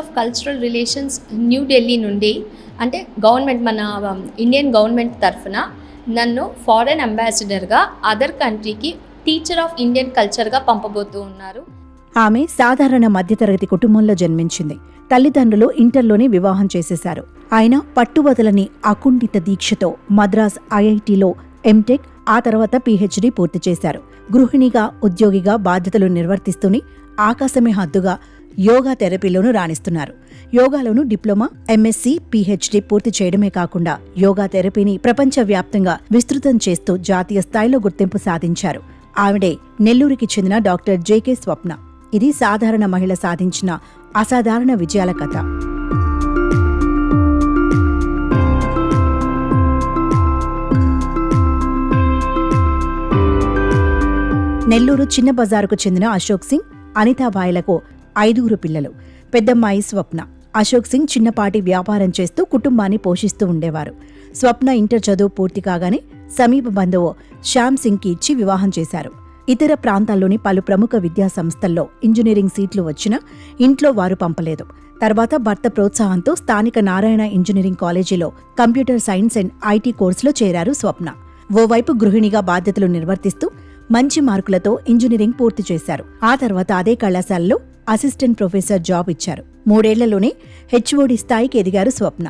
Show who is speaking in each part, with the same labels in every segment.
Speaker 1: Of cultural relations New Delhi నుండి అంటే government మన ఇండియన్ గవర్నమెంట్ తరఫున నన్ను ఫారెన్ అంబాసిడర్గా అదర్ కంట్రీకి టీచర్ ఆఫ్ ఇండియన్ కల్చర్గా పంపబోతూ ఉన్నారు.
Speaker 2: ఆమె సాధారణ మధ్యతరగతి కుటుంబంలో జన్మించింది. తల్లిదండ్రులు ఇంటర్లోనే వివాహం చేసేశారు. ఆయన పట్టువదలని అకుంఠిత దీక్షతో మద్రాస్ ఐఐటిలో ఎంటెక్, ఆ తర్వాత పీహెచ్డీ పూర్తి చేశారు. గృహిణిగా, ఉద్యోగిగా బాధ్యతలు నిర్వర్తిస్తూనే ఆకాశమే హద్దుగా యోగా థెరపీలోనూ రాణిస్తున్నారు. యోగాలోనూ డిప్లొమా, ఎంఎస్సీ, పీహెచ్డీ పూర్తి చేయడమే కాకుండా యోగా థెరపీని ప్రపంచవ్యాప్తంగా విస్తృతం చేస్తూ జాతీయ స్థాయిలో గుర్తింపు సాధించారు. ఆవిడే నెల్లూరుకి చెందిన డాక్టర్ జేకే స్వప్న. ఇది సాధారణ మహిళ సాధించిన అసాధారణ విజయాల కథ. నెల్లూరు చిన్న బజారుకు చెందిన అశోక్ సింగ్, అనితాబాయిలకు 5 పిల్లలు. పెద్దమ్మాయి స్వప్న. అశోక్ సింగ్ చిన్నపాటి వ్యాపారం చేస్తూ కుటుంబాన్ని పోషిస్తూ ఉండేవారు. స్వప్న ఇంటర్ చదువు పూర్తి కాగానే సమీప బంధువు శ్యామ్ సింగ్కి ఇచ్చి వివాహం చేశారు. ఇతర ప్రాంతాల్లోని పలు ప్రముఖ విద్యా సంస్థల్లో ఇంజనీరింగ్ సీట్లు వచ్చినా ఇంట్లో వారు పంపలేదు. తర్వాత భర్త ప్రోత్సాహంతో స్థానిక నారాయణ ఇంజనీరింగ్ కాలేజీలో కంప్యూటర్ సైన్స్ అండ్ ఐటీ కోర్సులో చేరారు స్వప్న. ఓవైపు గృహిణిగా బాధ్యతలు నిర్వర్తిస్తూ మంచి మార్కులతో ఇంజనీరింగ్ పూర్తి చేశారు. ఆ తర్వాత అదే కళాశాలలో అసిస్టెంట్ ప్రొఫెసర్ జాబ్ ఇచ్చారు. 3 ఏళ్లలోనే హెచ్ఓడి స్థాయికి ఎదిగారు స్వప్న.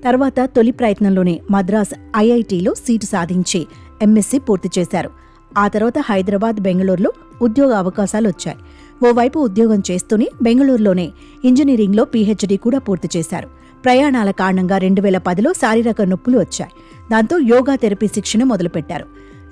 Speaker 2: తర్వాత తొలి ప్రయత్నంలోనే మద్రాస్ ఐఐటిలో సీటు సాధించి ఎంఎస్సీ పూర్తి చేశారు. ఆ తర్వాత హైదరాబాద్, బెంగళూరులో ఉద్యోగ అవకాశాలు వచ్చాయి. ఓవైపు ఉద్యోగం చేస్తూనే బెంగళూరులోనే ఇంజనీరింగ్లో పీహెచ్డీ కూడా పూర్తి చేశారు. ప్రయాణాల కారణంగా 2010లో శారీరక నొప్పులు వచ్చాయి. దాంతో యోగా థెరపీ శిక్షణ మొదలుపెట్టారు.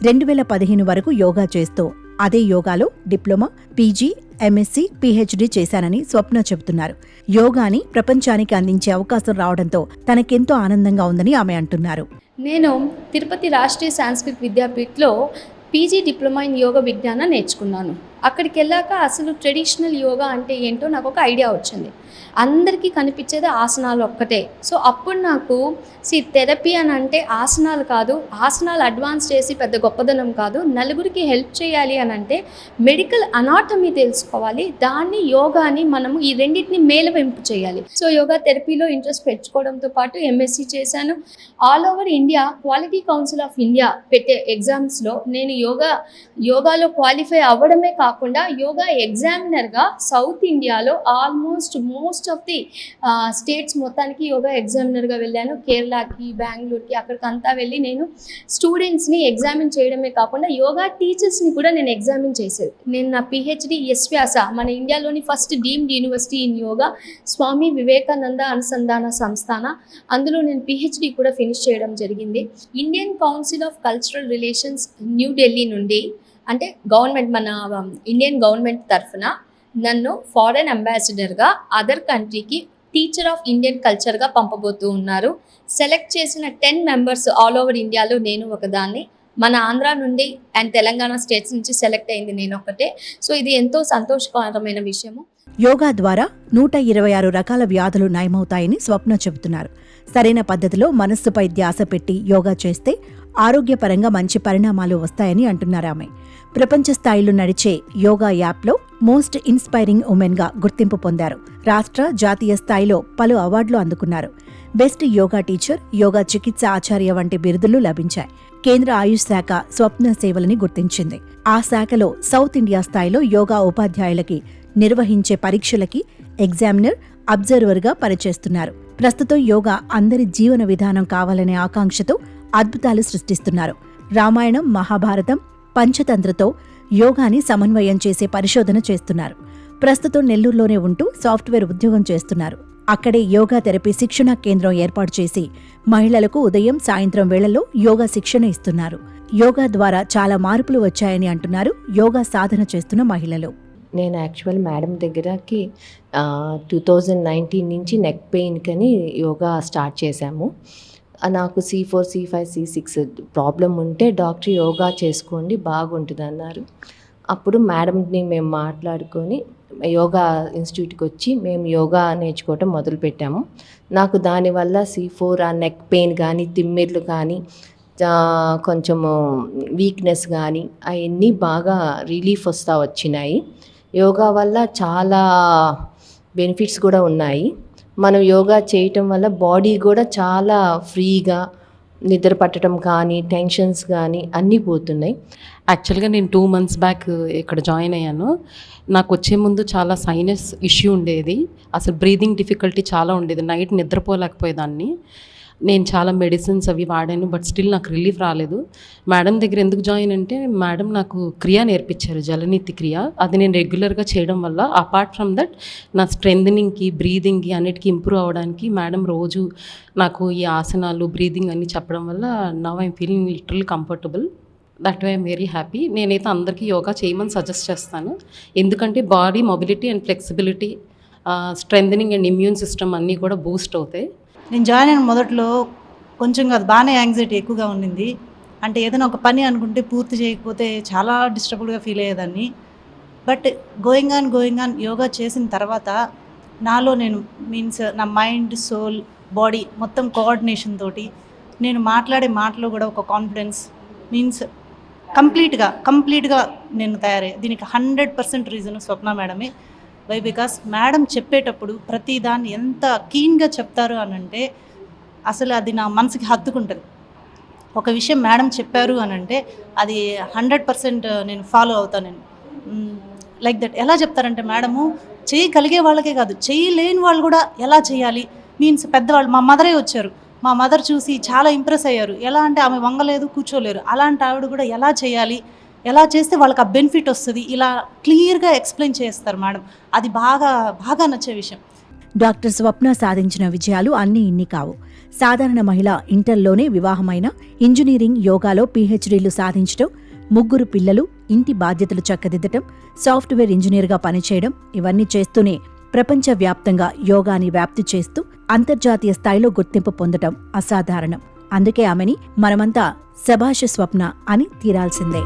Speaker 2: 2015 వరకు యోగా చేస్తూ అదే యోగాలో డిప్లొమా, పీజీ, ఎంఎస్సీ, పీహెచ్డీ చేశానని స్వప్న చెబుతున్నారు. యోగాని ప్రపంచానికి అందించే అవకాశం రావడంతో తనకెంతో ఆనందంగా ఉందని ఆమె అంటున్నారు.
Speaker 1: నేను తిరుపతి రాష్ట్రీయ సాంస్కృతిక విద్యాపీఠలో పీజీ డిప్లొమా ఇన్ యోగా విజ్ఞానం నేర్చుకున్నాను. అక్కడికి వెళ్ళాక అసలు ట్రెడిషనల్ యోగా అంటే ఏంటో నాకు ఒక ఐడియా వచ్చింది. అందరికీ కనిపించేది ఆసనాలు ఒక్కటే. సో అప్పుడు నాకు థెరపీ అని అంటే ఆసనాలు కాదు, ఆసనాలు అడ్వాన్స్ చేసి పెద్ద గొప్పదనం కాదు, నలుగురికి హెల్ప్ చేయాలి అని అంటే మెడికల్ అనాటమీ తెలుసుకోవాలి, దాన్ని యోగాని మనము ఈ రెండింటిని మేలవింపు చేయాలి. సో యోగా థెరపీలో ఇంట్రెస్ట్ పెంచుకోవడంతో పాటు ఎంఎస్సీ చేశాను. All over India quality council of India పెట్టే ఎగ్జామ్స్లో నేను యోగాలో క్వాలిఫై అవ్వడమే కాకుండా యోగా ఎగ్జామినర్గా సౌత్ ఇండియాలో almost most of the states మొత్తానికి యోగా ఎగ్జామినర్గా వెళ్ళాను. కేరళకి, బెంగళూరుకి, అక్కడికంతా వెళ్ళి నేను స్టూడెంట్స్ని ఎగ్జామిన్ చేయడమే కాకుండా యోగా టీచర్స్ని కూడా నేను ఎగ్జామిన్ చేసేది. నేను నా పిహెచ్డి ఎస్వ్యాస, మన ఇండియాలోని first deemed university in yoga, Swami Vivekananda Anusandhana Samsthana, అందులో నేను పిహెచ్డి కూడా ఫినిష్ చేయడం జరిగింది. Indian council of cultural relations New Delhi నుండి అంటే గవర్నమెంట్ మన ఇండియన్ గవర్నమెంట్ తరఫున నన్ను ఫారెన్ అంబాసిడర్గా అదర్ కంట్రీకి టీచర్ ఆఫ్ ఇండియన్ కల్చర్గా పంపబోతూ ఉన్నారు. సెలెక్ట్ చేసిన 10 మెంబర్స్ ఆల్ ఓవర్ ఇండియాలో నేను ఒకదాన్ని. మన ఆంధ్ర నుండి అండ్ తెలంగాణ స్టేట్స్ నుంచి సెలెక్ట్ అయింది నేను ఒకటే. సో ఇది ఎంతో సంతోషకరమైన విషయము.
Speaker 2: యోగా ద్వారా 126 రకాల వ్యాధులు నయమవుతాయని స్వప్న చెబుతున్నారు. సరైన పద్ధతిలో మనస్సుపై ధ్యాస పెట్టి యోగా చేస్తే ఆరోగ్యపరంగా మంచి పరిణామాలు వస్తాయని అంటున్నారామె. ప్రపంచ స్థాయిలో నడిచే యోగా యాప్లో మోస్ట్ ఇన్స్పైరింగ్ ఉమెన్గా గుర్తింపు పొందారు. రాష్ట్ర, జాతీయ స్థాయిలో పలు అవార్డులు అందుకున్నారు. బెస్ట్ యోగా టీచర్, యోగా చికిత్స ఆచార్య వంటి బిరుదులు లభించాయి. కేంద్ర ఆయుష్ శాఖ స్వప్న సేవలని గుర్తించింది. ఆ శాఖలో సౌత్ ఇండియా స్థాయిలో యోగా ఉపాధ్యాయులకి నిర్వహించే పరీక్షలకి ఎగ్జామినర్, అబ్జర్వర్గా పనిచేస్తున్నారు. ప్రస్తుతం యోగా అందరి జీవన విధానం కావాలనే ఆకాంక్షతో అద్భుతాలు సృష్టిస్తున్నారు. రామాయణం, మహాభారతం, పంచతంత్రతో యోగాని సమన్వయం చేసే పరిశోధన చేస్తున్నారు. ప్రస్తుతం నెల్లూరులోనే ఉంటూ సాఫ్ట్వేర్ ఉద్యోగం చేస్తున్నారు. అక్కడే యోగా థెరపీ శిక్షణ కేంద్రం ఏర్పాటు చేసి మహిళలకు ఉదయం, సాయంత్రం వేళల్లో యోగా శిక్షణ ఇస్తున్నారు. యోగా ద్వారా చాలా మార్పులు వచ్చాయని అంటున్నారు యోగా సాధన చేస్తున్న మహిళలు.
Speaker 3: నేను యాక్చువల్ మేడం దగ్గరకి 2019 నుంచి నెక్ పెయిన్కని యోగా స్టార్ట్ చేశాము. నాకు C4, C5, C6 ప్రాబ్లం ఉంటే డాక్టర్ యోగా చేసుకోండి బాగుంటుంది అన్నారు. అప్పుడు మేడంని మేము మాట్లాడుకొని యోగా ఇన్స్టిట్యూట్కి వచ్చి మేము యోగా నేర్చుకోవటం మొదలుపెట్టాము. నాకు దానివల్ల C4 ఆ నెక్ పెయిన్ కానీ, తిమ్మిర్లు కానీ, కొంచెము వీక్నెస్ కానీ అవన్నీ బాగా రిలీఫ్ వచ్చినాయి. యోగా వల్ల చాలా బెనిఫిట్స్ కూడా ఉన్నాయి. మనం యోగా చేయటం వల్ల బాడీ కూడా చాలా ఫ్రీగా నిద్ర పట్టడం కానీ టెన్షన్స్ కానీ అన్నీ పోతున్నాయి.
Speaker 4: యాక్చువల్గా నేను 2 months బ్యాక్ ఇక్కడ జాయిన్ అయ్యాను. నాకు వచ్చే ముందు చాలా సైనస్ ఇష్యూ ఉండేది. అసలు బ్రీదింగ్ డిఫికల్టీ చాలా ఉండేది. నైట్ నిద్రపోలేకపోయేదాన్ని. నేను చాలా మెడిసిన్స్ అవి వాడాను, బట్ స్టిల్ నాకు రిలీఫ్ రాలేదు. మేడం దగ్గర ఎందుకు జాయిన్ అంటే, మేడం నాకు క్రియ నేర్పించారు, జలనీతి క్రియ. అది నేను రెగ్యులర్గా చేయడం వల్ల అపార్ట్ ఫ్రమ్ దట్ నా స్ట్రెంథనింగ్కి, బ్రీదింగ్కి అన్నిటికీ ఇంప్రూవ్ అవ్వడానికి మేడం రోజు నాకు ఈ ఆసనాలు, బ్రీదింగ్ అన్నీ చెప్పడం వల్ల now I'm feeling literally comfortable. That way I'm very happy. నేనైతే అందరికీ యోగా చేయమని సజెస్ట్ చేస్తాను. ఎందుకంటే body mobility and flexibility, strengthening and immune system అన్నీ కూడా బూస్ట్ అవుతాయి.
Speaker 5: నేను జాయిన్ అయిన మొదట్లో కొంచెం కాదు, బాగానే యాంగ్జైటీ ఎక్కువగా ఉండింది. అంటే ఏదైనా ఒక పని అనుకుంటే పూర్తి చేయకపోతే చాలా డిస్టర్బ్డ్గా ఫీల్ అయ్యేదాన్ని. బట్ గోయింగ్ ఆన్ యోగా చేసిన తర్వాత నాలో నేను నా మైండ్, సోల్, బాడీ మొత్తం కోఆర్డినేషన్ తోటి నేను మాట్లాడే మాటలో కూడా ఒక కాన్ఫిడెన్స్ కంప్లీట్గా నేను తయారయ్యా. దీనికి 100% రీజన్ స్వప్న మేడమే. వై బికాస్ మేడం చెప్పేటప్పుడు ప్రతి దాన్ని ఎంత కీన్గా చెప్తారు అని అంటే అసలు అది నా మనసుకి హత్తుకుంటుంది. ఒక విషయం మేడం చెప్పారు అని అంటే అది 100% నేను ఫాలో అవుతాను. నేను లైక్ దట్. ఎలా చెప్తారంటే మేడము చేయగలిగే వాళ్ళకే కాదు, చేయలేని వాళ్ళు కూడా ఎలా చేయాలి పెద్దవాళ్ళు. మా మదరే వచ్చారు, మా మదర్ చూసి చాలా ఇంప్రెస్ అయ్యారు. ఎలా అంటే ఆమె వంగలేదు, కూర్చోలేరు, అలాంటి ఆవిడ కూడా ఎలా చేయాలి, ఎలా చేస్తే వాళ్ళకి ఆ బెనిఫిట్ వస్తుంది, ఇలా క్లియర్గా ఎక్స్ప్లెయిన్ చేస్తారు మేడం. అది బాగా నచ్చే విషయం.
Speaker 2: డాక్టర్ స్వప్న సాధించిన విజయాలు అన్నీ ఇన్ని కావు. సాధారణ మహిళ ఇంటర్లోనే వివాహమైన, ఇంజనీరింగ్, యోగాలో PhDలు సాధించడం, 3 పిల్లలు, ఇంటి బాధ్యతలు చక్కదిద్దటం, సాఫ్ట్వేర్ ఇంజనీర్గా పనిచేయడం, ఇవన్నీ చేస్తూనే ప్రపంచవ్యాప్తంగా యోగాని వ్యాప్తి చేస్తూ అంతర్జాతీయ స్థాయిలో గుర్తింపు పొందటం అసాధారణం. అందుకే ఆమెని మనమంతా శభాష్ స్వప్న అని తీరాల్సిందే.